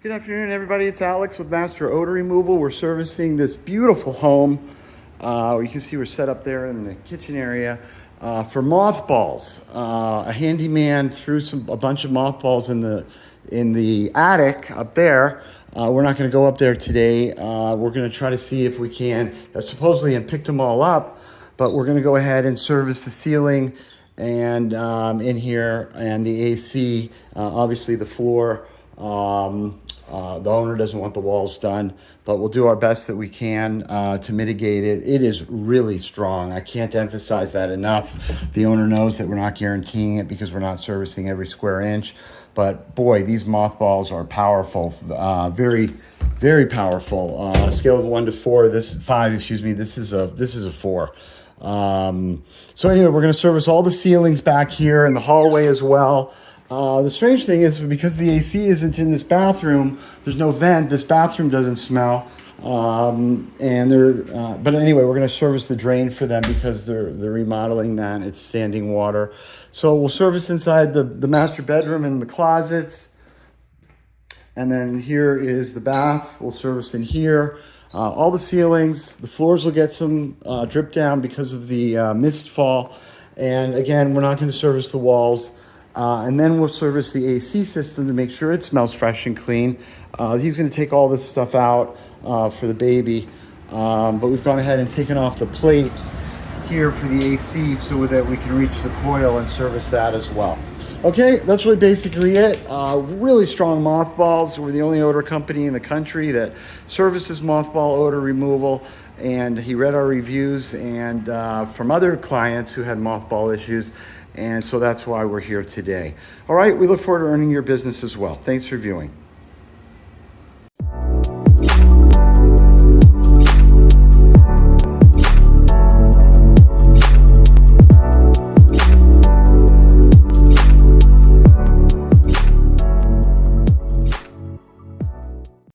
Good afternoon, everybody. It's Alex with Master Odor Removal. We're servicing this beautiful home. You can see we're set up there in the kitchen area for mothballs. A handyman threw a bunch of mothballs in the attic up there. We're not going to go up there today. We're going to try to see if we can supposedly and picked them all up, but we're going to go ahead and service the ceiling and in here and the AC, obviously the floor. The owner doesn't want the walls done, but we'll do our best that we can to mitigate it. It is really strong. I can't emphasize that enough. The owner knows that we're not guaranteeing it because we're not servicing every square inch. But boy, these mothballs are powerful, very, very powerful. Scale of 1 to 4. This 5, excuse me. This is a 4. So anyway, we're going to service all the ceilings back here in the hallway as well. The strange thing is because the AC isn't in this bathroom, there's no vent. This bathroom doesn't smell. But anyway, we're going to service the drain for them because they're remodeling that. It's standing water. So we'll service inside the master bedroom and the closets. And then here is the bath. We'll service in here. All the ceilings, the floors will get some drip down because of the mist fall. And again, we're not going to service the walls. And then we'll service the AC system to make sure it smells fresh and clean. He's going to take all this stuff out for the baby. But we've gone ahead and taken off the plate here for the AC so that we can reach the coil and service that as well. Okay, that's really basically it. Really strong mothballs. We're the only odor company in the country that services mothball odor removal. And he read our reviews and from other clients who had mothball issues. And so that's why we're here today. All right, we look forward to earning your business as well. Thanks for viewing.